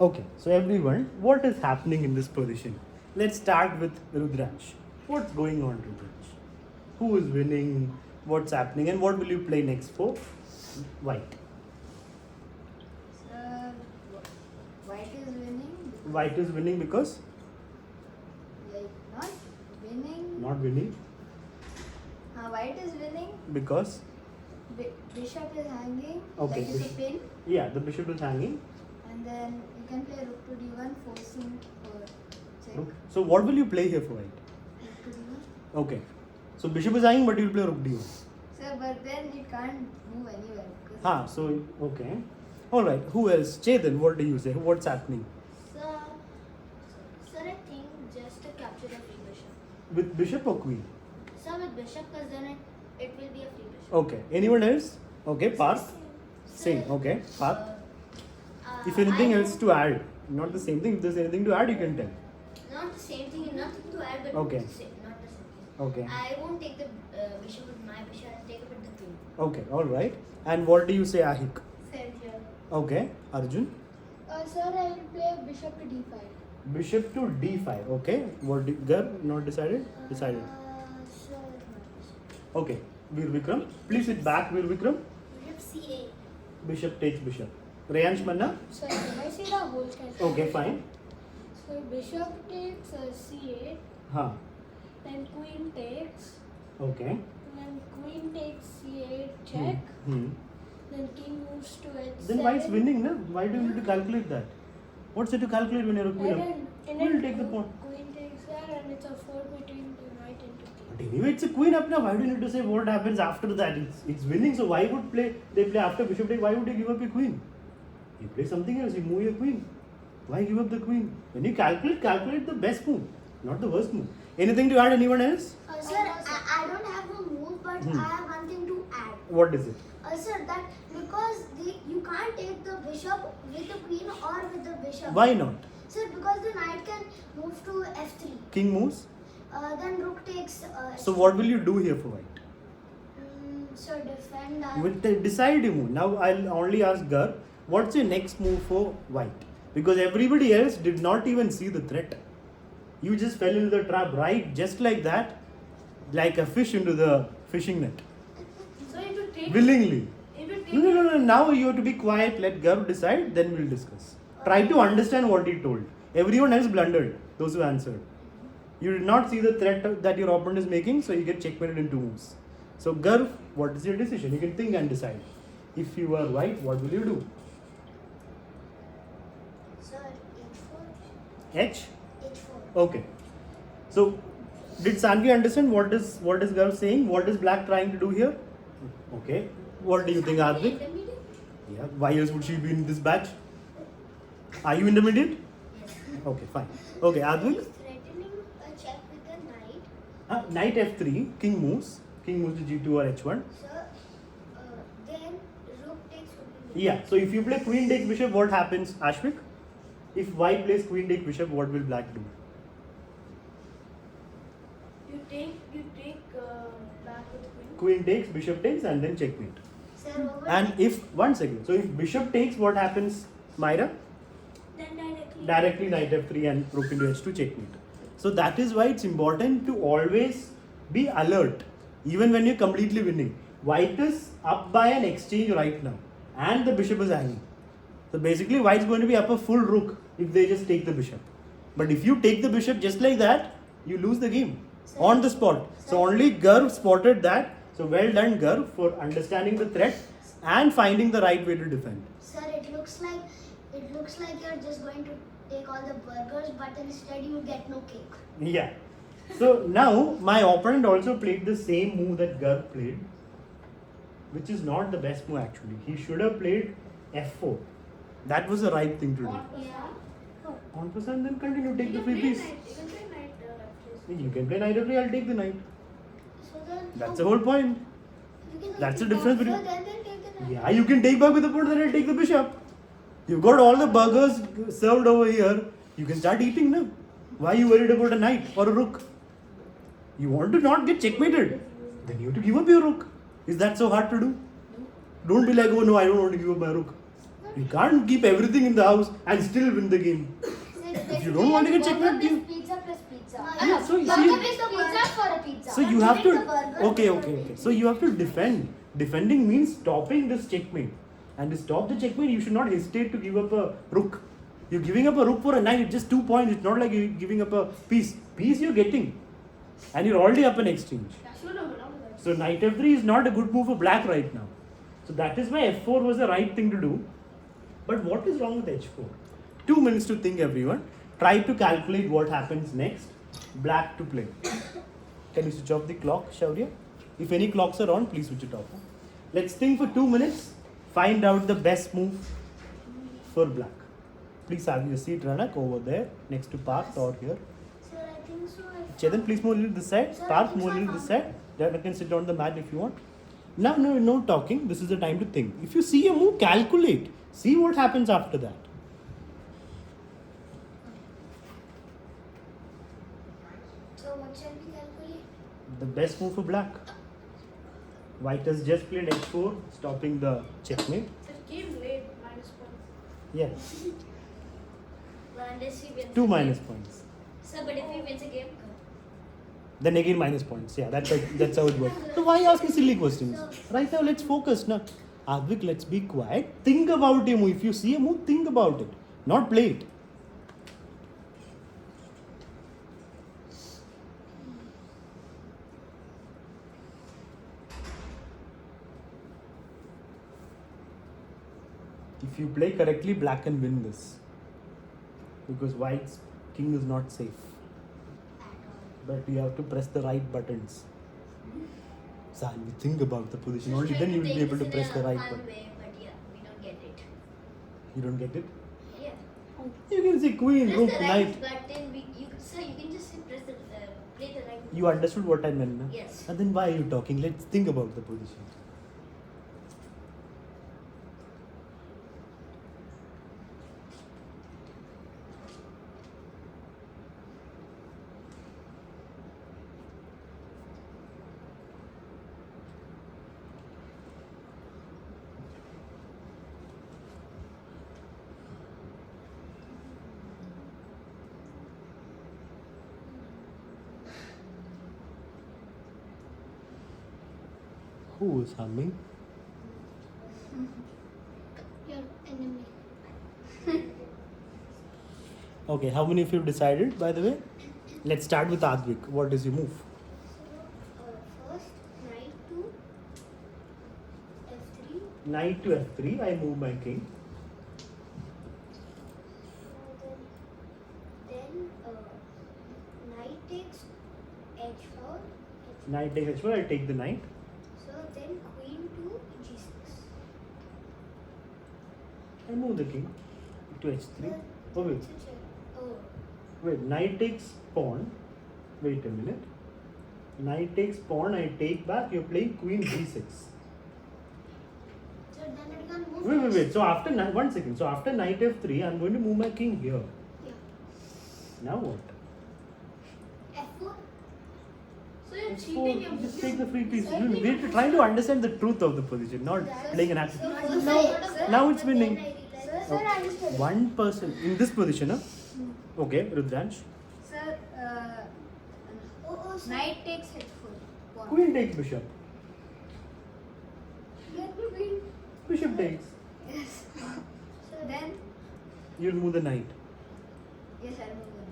Okay, so everyone, what is happening in this position? Let's start with Rudransh. What's going on, Rudransh? Who is winning? What's happening? And what will you play next for White? White is winning. White is winning because Like not winning. not winning White is winning. because Bishop is hanging. Okay, Like it's a bishop. pin. yeah, the bishop is hanging. And then you can play rook to d1, forcing or check. Rook. So what will you play here for White? Rook to d1. Okay, so bishop is hanging, but you will play Rook d1. Sir, but then it can't move anywhere. Because So okay, all right. Who else? Chetan, what do you say? What's happening Sir, I think just to capture the free bishop. with bishop or queen? Sir, with bishop, because then it will be a free bishop. Okay. Anyone else? Okay. Path. Same. Okay. Path. If anything else to add, not the same thing. If there's anything to add, you can tell. Not the same thing, nothing to add, but Okay. not the same thing. Okay. I won't take the bishop with my bishop, I'll take it with the queen. Okay. All right. And what do you say, Ahik? same here. Okay. Arjun. Sir, I will play bishop to d5. Bishop to d5. Okay. What? Gar? Not decided. Decided. Sir, Okay. Veer Vikram. Please sit back, Veer Vikram. bishop c8. Bishop takes bishop. Rayansh Manna. Sir, can I see the whole sketch? Okay. Fine. So bishop takes c8, Huh. then queen takes, Okay. then queen takes c8 check, Hmm. then king moves to h7. Then why is winning, na? Why do you need to calculate that? What's it to calculate when you're a queen? We'll take the pawn. Queen takes that and it's a 4 between the knight and the king. But anyway, it's a queen up now. Why do you need to say what happens after that? It's winning. So why would they play after bishop take? Why would they give up your queen? You play something else. You move your queen. Why give up the queen? When you calculate the best move, not the worst move. Anything to add? Anyone else? Sir, I don't have a move, but Hmm. I have one thing to add. What is it? Sir, that because you can't take the bishop with the queen or with the bishop. Why not? Sir, because the knight can move to f3. King moves. Then rook takes. So what will you do here for white? So defend. You will decide your move. Now I'll only ask Gar, what's your next move for white? Because everybody else did not even see the threat. You just fell into the trap right just like that, like a fish into the fishing net. So it will take. Willingly. It will take. No. Now you have to be quiet, let Gar decide, then we'll discuss. Try to understand what he told. Everyone else blundered, those who answered. You did not see the threat that your opponent is making, so you get checkmated in 2 moves. So Gar, what is your decision? You can think and decide. If you are white, what will you do? Sir, h4. H? h4. Okay. So, did Sanvi understand what is Gaurav saying? What is black trying to do here? Okay. What do you think, Advik? Yeah. Why else would she be in this batch? Are you intermediate? Yes. Okay, fine. Okay, Advik? He's threatening a check with the knight. Knight F3, king moves. King moves to G2 or H1. Sir, then rook takes rook. Yeah. So if you play queen takes bishop, what happens, Ashvik? If white plays queen takes bishop, what will black do? You take back with queen. Queen takes, bishop takes, and then checkmate. Sir, over. And if, 1 second, so if bishop takes, what happens, Myra? Then directly. Directly knight f3 and rook into h2 checkmate. So that is why it's important to always be alert, even when you're completely winning. White is up by an exchange right now, and the bishop is hanging. So basically, white's going to be up a full rook if they just take the bishop. But if you take the bishop just like that, you lose the game on the spot. So only Garv spotted that. So well done, Garv, for understanding the threat and finding the right way to defend. Sir, it looks like you're just going to take all the burgers, but instead you get no cake. Yeah. So now my opponent also played the same move that Garv played, which is not the best move actually. He should have played f4. That was the right thing to do. Yeah. On percent, then continue, take the free piece. You can play knight f3, I'll take the knight. So then. That's the whole point. You can That's the take difference back, between- sir, then take the knight. Yeah, you can take back with the pawn, then I'll take the bishop. You've got all the burgers served over here. You can start eating now. Why are you worried about a knight or a rook? You want to not get checkmated, then you have to give up your rook. Is that so hard to do? Don't be like, oh no, I don't want to give up my rook. No, You can't keep everything in the house and still win the game. If you don't want to get checkmate, you. Pizza plus pizza. Yeah, so you Burger see. is the pizza for a pizza. So you have to. Okay. So you have to defend. Defending means stopping this checkmate. And to stop the checkmate, you should not hesitate to give up a rook. You're giving up a rook for a knight. It's just 2 points. It's not like you're giving up a piece. Piece you're getting, and you're already up in exchange. So knight f3 is not a good move for black right now. So that is why f4 was the right thing to do. But what is wrong with h4? 2 minutes to think, everyone. Try to calculate what happens next. Black to play. Can you switch off the clock, Shaurya? If any clocks are on, please switch it off. Let's think for 2 minutes. Find out the best move for black. Please have your seat, Ranak, over there next to Parth or here. Sir, I think so. Chetan, please move a little this side. Sir, Parth, I move a think little I this side. Then I can sit on the mat if you want. Now, no talking. This is the time to think. If you see a move, calculate. See what happens after that. So what shall we calculate? The best move for black. White has just played h4, stopping the checkmate. Sir, game late, -1. Yeah, But unless he wins 2 the minus game. points. Sir, but if he wins a game, Then again minus points. Yeah, that's how it works. So why ask me silly questions? Right now, let's focus. Now, Advik, let's be quiet. Think about a move. If you see a move, think about it. Not play it. If you play correctly, black can win this. Because white's king is not safe. But you have to press the right buttons. San, you think about the position. Only then you will be able to press the right button. way, but yeah, we don't get it. You don't get it? Yeah. You can say queen, Press rook, the knight. right button. Sir, you can just say press the play the right. You understood what I meant, na? Yes. And then why are you talking? Let's think about the position. Who is humming? Your enemy. Okay, how many of you have decided, by the way? Let's start with Advik. What is your move? First, knight to f3. Knight to f3. I move my king. Then knight takes h4. Knight takes h4. I take the knight. So then queen to g6. I move the king to h3. Oh, wait. Oh, Wait, knight takes pawn. Wait a minute. Knight takes pawn, I take back. You're playing queen g6. so then it can move. Wait. So after 1 second. So after knight f3, I'm going to move my king here. Yeah. Now what? f4. So you're F4, cheating your just take the free piece. Exactly. We're trying to understand the truth of the position, not playing an act. Now it's winning. Sir, I understand. One person in this position, huh? Okay, Rudransh. Sir, Sir. knight takes h4. Pawn. Queen takes bishop. Let me win. Bishop takes. Yes. So then, You'll move the knight. yes, I will win.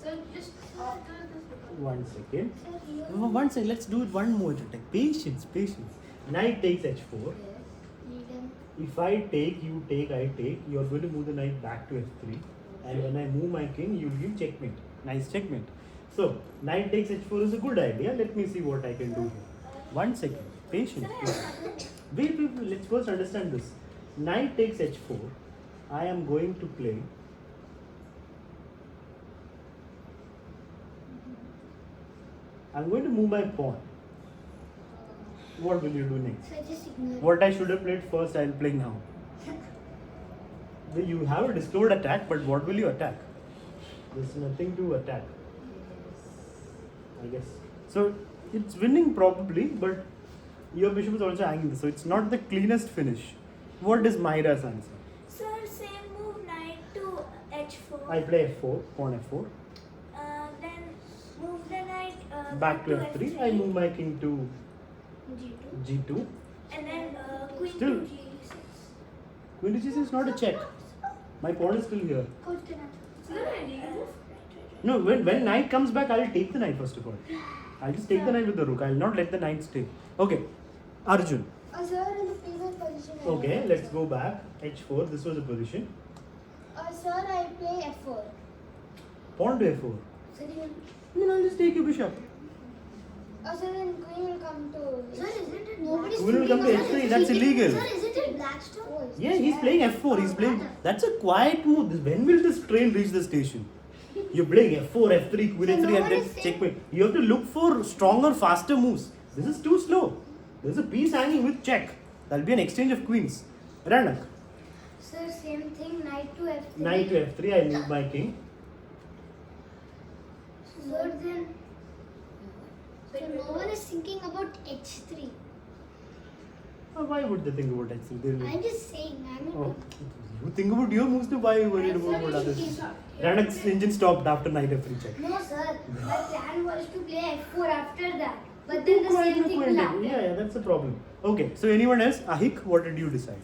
So just after this. 1 second. Sir, here. 1 second. Let's do it one more time. Patience. Knight takes h4. Yes. Then If I take, you take, I take. You are going to move the knight back to f3. And when I move my king, you will give checkmate. Nice checkmate. So, knight takes h4 is a good idea. Let me see what I can do here. 1 second. Patience. Wait. Let's first understand this. Knight takes h4. I am going to play. I'm going to move my pawn. What will you do next? so just ignore. What I should have played first, I'll play now. You have a discovered attack, but what will you attack? There's nothing to attack. I guess. So it's winning probably, but your bishop is also hanging this. So it's not the cleanest finish. What is Myra's answer? So I play f4, pawn f4. Then move the knight Back to f3. I move my king to G2. g2. And then queen Still- to g6. Queen to g6 is not a check. My pawn is still here. Coach can I? No, you move. No, when knight comes back, I'll take the knight first of all. I'll just take the knight with the rook. I'll not let the knight stay. Okay, Arjun. Sir, in the previous position. I Okay, play let's F4. go back. h4. This was the position. Sir, I play F4. Pawn to f4. Sir, Then I'll just take your bishop. sir, then queen will come to. Sir, isn't it? Nobody's Queen will come to thinking of h3. it. That's illegal. Sir, isn't it Blackstone? Oh, it's Yeah, he's there. playing f4. He's playing. That's a quiet move. When will this train reach the station? You're playing f4, f3, queen So f3, no and one then is saying- checkmate. You have to look for stronger, faster moves. This is too slow. There's a piece hanging with check. That'll be an exchange of queens. Ranak. Sir, same thing. Knight to F3. Knight to f3. I move my king. Sir, then. So no one is thinking about H3. Why would they think about h3? They'll- I'm just saying. I mean, Oh, you think about your moves to why are you worried about what others? Ranak's engine stopped after knight f3 check. No, sir. My plan was to play F4 after that. But then the Quiet same look thing went will in. happen. Yeah, that's the problem. Okay, so anyone else? Ahik, what did you decide?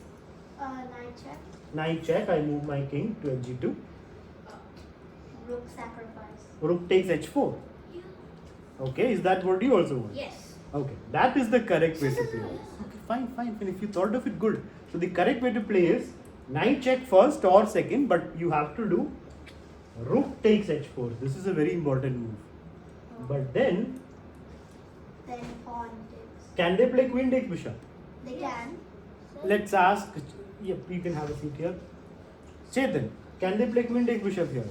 Knight check. Knight check. I move my king to g2. Rook sacrifice. Rook takes h4. Okay, is that what you also want? Yes. Okay, that is the correct way to play. Okay, fine. If you thought of it, good. So the correct way to play is knight check first or second, but you have to do rook takes h4. This is a very important move. But then, Then pawn takes. can they play queen takes bishop? They can. Let's ask. Yep, you can have a seat here. Chetan, can they play queen takes bishop here?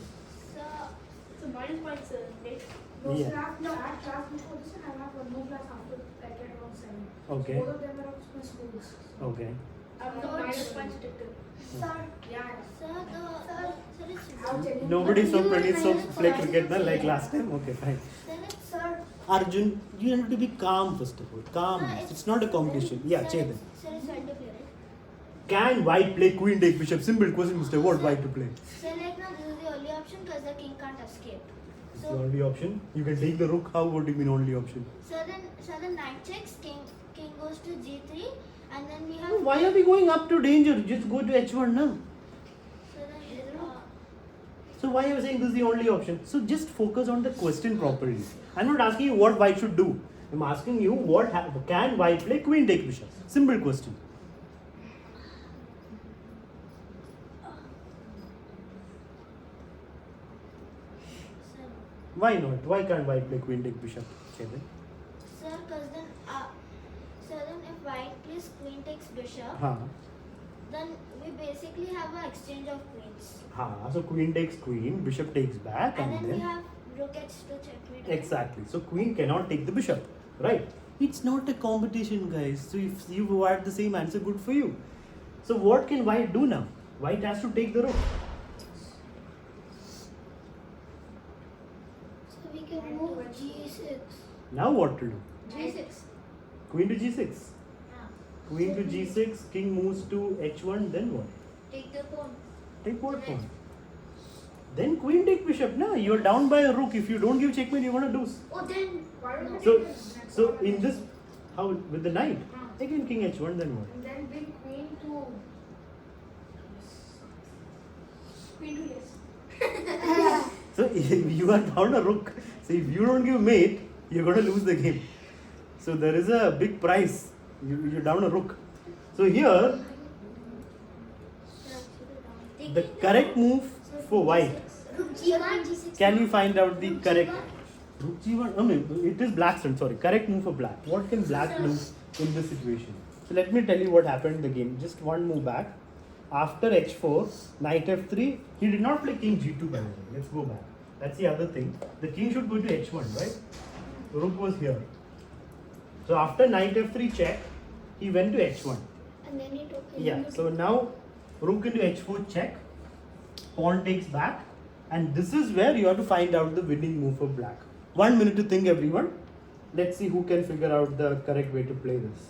So minus points, right? No, Yeah. sir, at class before this, and I have no class after like at around 7. Okay. Both of them are of my schools. Okay. I'm the minus points detective. Sir, yeah. Sir, it's I'll tell you. Nobody so You pretty will so minus play points. cricket na, like last time. Okay, fine. Sir, Arjun, you have to be calm first of all. Calm. It's not a competition. Yeah, Chetan. Sir, it's right to play, right? Can white play queen take bishop? Simple question, Mr. What white to play? So like now this is the only option because the king can't escape. It's the So only option. You can take the rook. How? What do you mean only option? then knight checks, king goes to g3, and then we have. Why are we going up to danger? Just go to h1 now. So then So why are you saying this is the only option? So just focus on the question properly. I'm not asking you what white should do. I'm asking you can white play queen take bishop? Simple question. sir, Why not? Why can't white play queen take bishop? Chetan? sir, then if white plays queen takes bishop, Huh. then we basically have an exchange of queens, Huh. So queen takes queen, bishop takes back, and and then we then have rook h2 checkmate. exactly. So queen cannot take the bishop, right? It's not a competition, guys. So if you provide the same answer, good for you. So what can white do now? White has to take the rook. So we can move g6. Now what to do? G6. Queen to g6. Ah. Queen to g6. King moves to h1. Then what? Take the pawn. Take what pawn? Then queen take bishop. No, you're down by a rook. If you don't give checkmate, you're gonna lose. Oh, then Why don't we So, take this? so in this, how with the knight? Again king h1. Then what? And then bring queen to. Queen to yes. So you are down a rook. So if you don't give mate, you're gonna lose the game. So there is a big price. You're down a rook. So here the correct move for white. rook g1, g6. Can you find out the Rook correct g1. rook g1? I mean, it is black's turn. Sorry, correct move for black. What can black do in this situation? So let me tell you what happened in the game. Just one move back. After h4, knight f3. He did not play king g2 by the way. Let's go back. That's the other thing. The king should go to h1, right? Rook was here. So after knight f3 check, he went to h1. And then he took. Yeah. So now rook into h4 check. Pawn takes back, and this is where you have to find out the winning move for black. 1 minute to think, everyone. Let's see who can figure out the correct way to play this.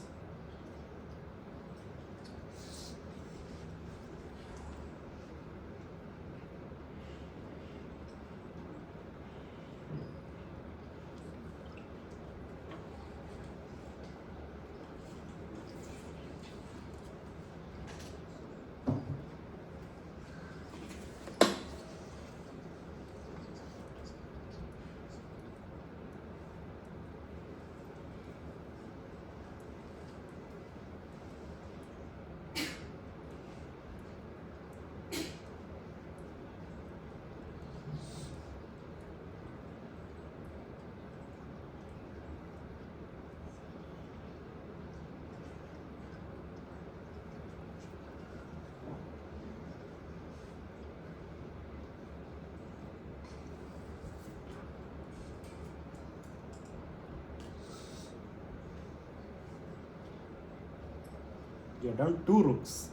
You're down 2 rooks.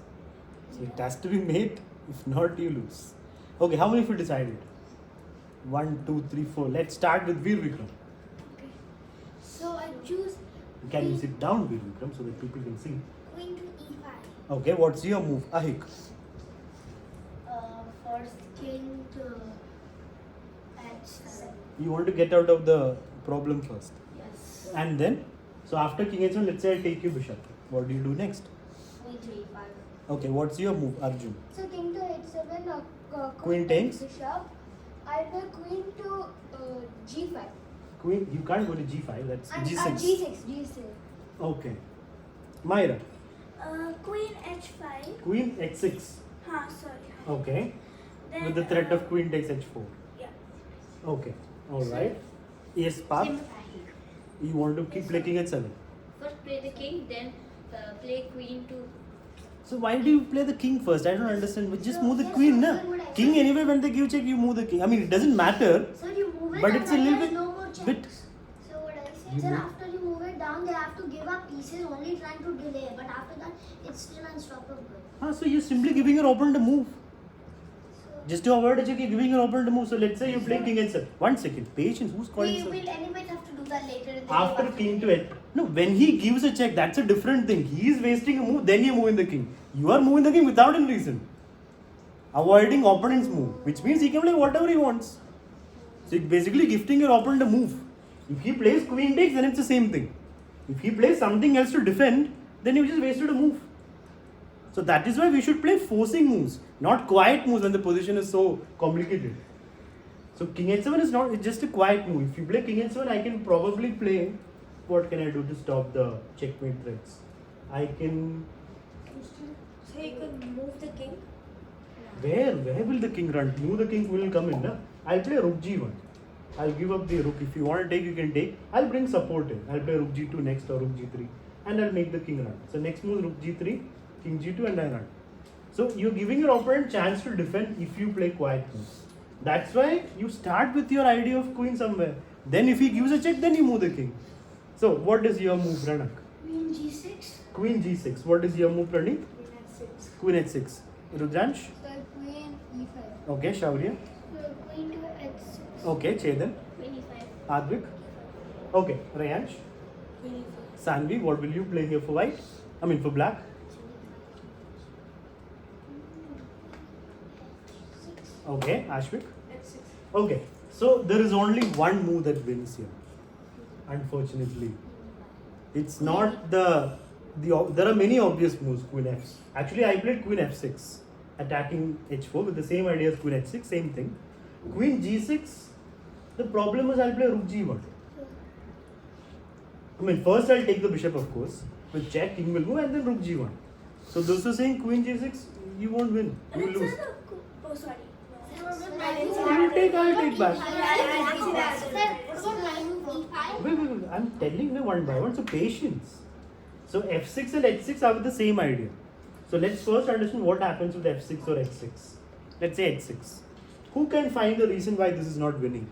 So it has to be made. If not, you lose. Okay, how many of you decided? 1, 2, 3, 4. Let's start with Veer Vikram. Okay. So I choose Can you sit down, Veer Vikram, so that people can see? queen to e5. Okay, what's your move? Ahik. First king to h7. You want to get out of the problem first. Yes. And then, so after king h1, let's say I take you bishop. What do you do next? Queen to e5. Okay, what's your move, Arjun? So king to h7, Queen takes? bishop. I play queen to g5. Queen, you can't go to g5, that's And, g6. g6. Okay. Myra, Queen h5. queen h6. Sorry. Okay. With the threat of queen takes h4. Yeah. Okay. Alright. Yes, Parth. You want to keep play king h7. First play the king, then play queen to. So why do you play the king first? I don't understand. But just move the queen, na? King anyway, when they give check, you move the king. I mean, it doesn't matter. So you move it But and it's a then little there's bit- no more checks. bit- So what I say, You sir, move- after you move it down, they have to give up pieces, only trying to delay. But after that, it's still unstoppable. So you're simply giving your opponent a move. So Just to avoid a check, you're giving your opponent a move. So let's say you play king h7. 1 second. Patience. Who's calling? We sir? will anyway have to do that later in the After game. king to h. No, when he gives a check, that's a different thing. He is wasting a move, then you're moving the king. You are moving the king without any reason. Avoiding opponent's move, which means he can play whatever he wants. So it's basically gifting your opponent a move. If he plays queen takes, then it's the same thing. If he plays something else to defend, then you just wasted a move. So that is why we should play forcing moves, not quiet moves when the position is so complicated. So king h7 is not, it's just a quiet move. If you play king h7, I can probably play, what can I do to stop the checkmate threats? I can, So you could move the king. where will the king run? Move the king will come in, na? I'll play rook g1. I'll give up the rook. If you want to take, you can take. I'll bring support in. I'll play rook g2 next or rook g3 and I'll make the king run. So next move rook g3, king g2 and I run. So you're giving your opponent chance to defend if you play quiet moves. That's why you start with your idea of queen somewhere. Then if he gives a check, then you move the king. So what is your move, Ranak? Queen g6. Queen g6. What is your move, Praneeth? Queen h6. Queen h6. Rudransh? So queen e5. Okay, Shaurya? Queen to h6. Okay, Chedan? Queen e5. Advik? Okay, Rayansh? Queen e5. Sanvi, what will you play here for white? I mean for black? Okay, Ashvik? h6. Okay, so there is only one move that wins here. Unfortunately, it's not there are many obvious moves. Queen f. Actually, I played queen f6, attacking h4 with the same idea as queen h6, same thing. Queen g6. The problem is I'll play rook g1. I mean, first I'll take the bishop, of course. With check, king will go, and then rook g1. So those who are saying queen g6, you won't win. You will lose. Oh, sorry. You take, I'll take back. e5? Wait. I'm telling you one by one. So patience. So f6 and h6 are with the same idea. So let's first understand what happens with f6 or h6. Let's say h6. Who can find the reason why this is not winning?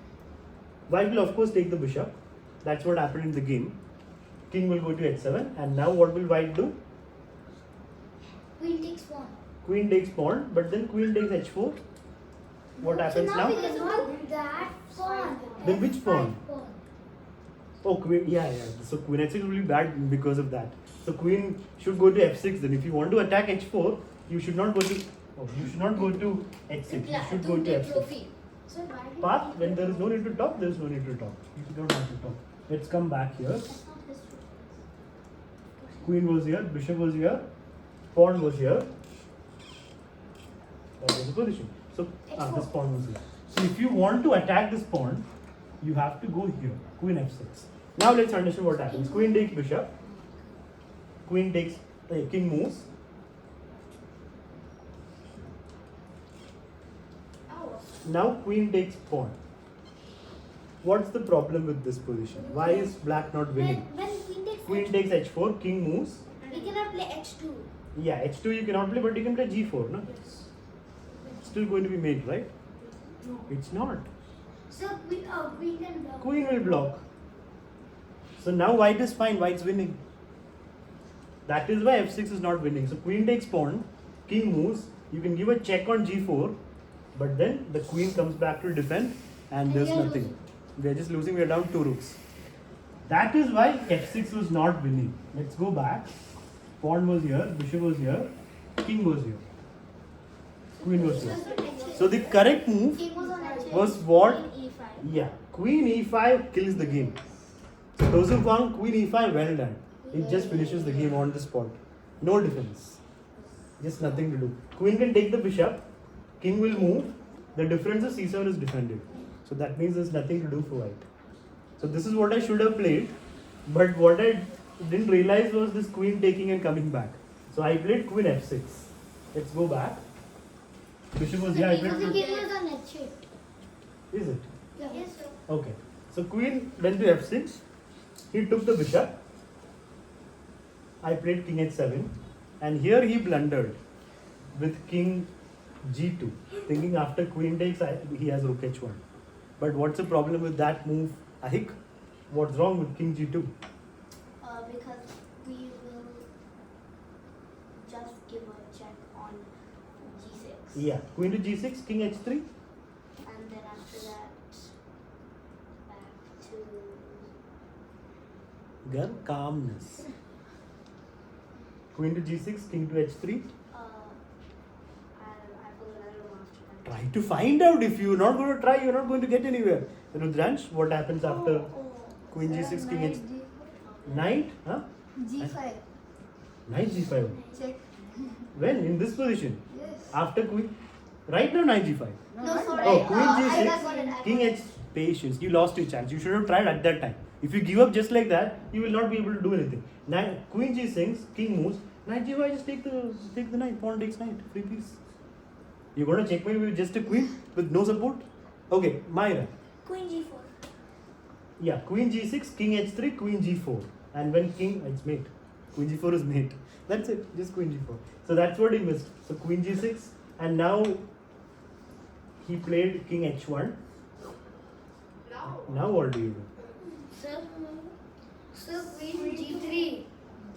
White will of course take the bishop. That's what happened in the game. King will go to h7, and now what will white do? Queen takes pawn. Queen takes pawn, but then queen takes h4. What happens so now? Because of that pawn. Then which pawn? Pawn. Oh, queen, yeah. So queen h6 will be bad because of that. So queen should go to f6. Then if you want to attack h4, you should not go to. Oh, you should not go to h6. You should go to f6. So why did Path, when there is no need to talk, there is no need to talk. You don't have to talk. Let's come back here. That's not his fault. Queen was here, bishop was here, pawn was here. That was the position. So this pawn was here. So if you want to attack this pawn, you have to go here. Queen f6. Now let's understand what happens. Queen takes bishop. Queen takes king moves. Now queen takes pawn. What's the problem with this position? Why is black not winning? When Queen takes h4, king moves. we cannot play h2. Yeah, h2 you cannot play, but you can play g4, no? It's still going to be made, right? No. It's not. So queen can block. Queen will block. So now white is fine, white's winning. That is why f6 is not winning. So queen takes pawn, king moves. You can give a check on g4, but then the queen comes back to defend, and there's we are nothing. losing. We are just losing. We are down 2 rooks. That is why f6 was not winning. Let's go back. Pawn was here, bishop was here, king was here, queen was here. So the correct move King was on h8. was what? Queen e5. Yeah, queen e5 kills the game. So those who found queen e5, well done. It just finishes the game on the spot. No defense. Just nothing to do. Queen can take the bishop, king will move. The difference is c7 is defended. So that means there's nothing to do for white. So this is what I should have played, but what I didn't realize was this queen taking and coming back. So I played queen f6. Let's go back. Bishop was here. I The played. king was on h8. Is it? Yeah. Yes, sir. Okay. So queen went to f6. He took the bishop. I played king h7. And here he blundered with king g2. Thinking after queen takes, he has rook h1. But what's the problem with that move, Ahik? What's wrong with king g2? Because we will just give a check on g6. Yeah. Queen to g6, king h3. And then after that, back to. Girl, calmness. Queen to g6, king to h3. I forgot another one after that. Try to find out. If you're not going to try, you're not going to get anywhere. Rudransh, what happens after queen g6, king h3? Knight? Huh? G5. Knight g5. Check. When? In this position? Yes. After queen? Right now, knight g5. No, sorry. Oh, queen I g6, got it. king h. Patience. You lost your chance. You should have tried at that time. If you give up just like that, you will not be able to do anything. Queen g6, king moves. Knight g5, just take the knight. Pawn takes knight. Free piece. You're going to checkmate with just a queen with no support? Okay, Myra. Queen g4. Yeah, queen g6, king h3, queen g4. And when king, it's mate. Queen g4 is mate. That's it, just queen g4. So that's what he missed. So queen g6, and now he played king h1. Now what do you do? So queen g3.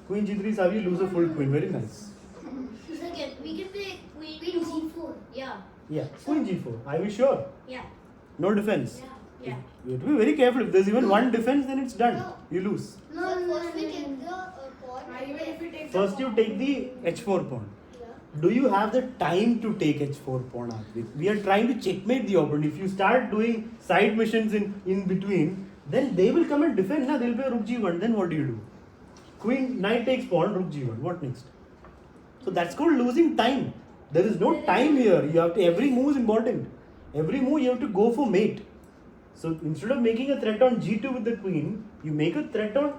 Queen g3 is how you lose a full queen. Very nice. Second, we can play queen Queen g4. Yeah. Yeah, queen g4. Are you sure? Yeah. No defense. Yeah. You have to be very careful. If there's even one defense, then it's done. No. You lose. No, first we take the pawn. Even if we take First, you take the h4 pawn. Do you have the time to take h4 pawn, Advik? We are trying to checkmate the opponent. If you start doing side missions in between, then they will come and defend. They'll play rook g1. Then what do you do? Queen, knight takes pawn, rook g1. What next? So that's called losing time. There is no time here. You have to, every move is important. Every move you have to go for mate. So instead of making a threat on g2 with the queen, you make a threat on.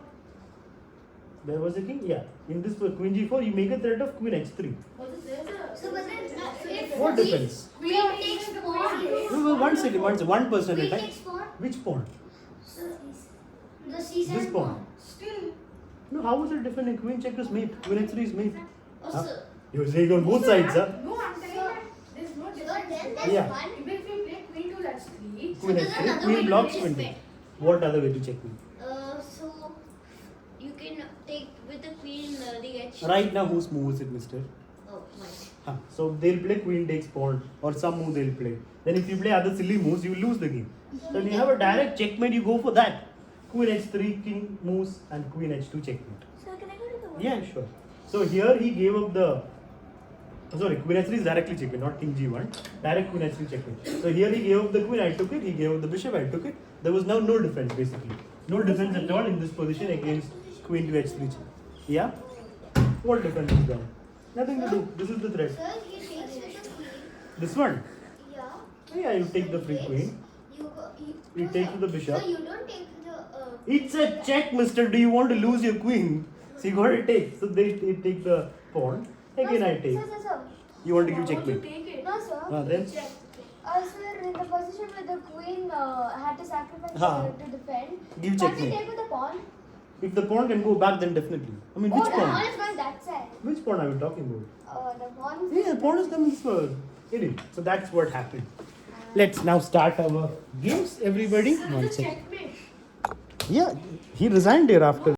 Where was the king? Yeah. In this queen g4, you make a threat of queen h3. So but then if What defense? queen takes pawn. No, 1 second, one person at a Queen time. takes pawn. Which pawn? So the c7 This pawn. Still, No, how was it defending? Queen check is mate. Queen h3 is mate. Oh, Huh? sir. You're saying on both sides, huh? no, I'm telling that there's no So difference. then there's Yeah. one. Even if we play queen to h3, Queen there's h3, another queen way to blocks play queen this takes. way. What other way to check me? So you can take with the queen the h. Right now, whose move is it, mister? Oh, my. Huh. So they'll play queen takes pawn or some move they'll play. Then if you play other silly moves, you will lose the game. So when you have a direct checkmate, you go for that. Queen h3, king moves, and queen h2 checkmate. So can I go to the one? Yeah, sure. So here he gave up the. Sorry, queen h3 is directly checkmate, not king g1. Direct queen h3 checkmate. So here he gave up the queen, I took it. He gave up the bishop, I took it. There was now no defense basically. No defense at all in this position against queen to h3. Yeah? What defense is there? Nothing to do. This is the threat. Sir, he takes with the queen. This one? Yeah. Yeah, you take the free queen. You no, take sir. to the bishop. So you don't take the. It's a check, mister. Do you want to lose your queen? So you got to take. So they take the pawn. Again, I take. Sir. You want to give I want to checkmate? take it. No, sir. Then? Check. Sir, in the position where the queen had to sacrifice Ha. to defend, Give can we checkmate. take with the pawn? If the pawn can go back, then definitely. I mean, which Oh, the pawn pawn? is going that side. Which pawn are we talking about? The pawn. Yeah, pawn is coming first. Anyway, so that's what happened. Let's now start our games, everybody. Sir, One the second. checkmate. Yeah, he resigned here after.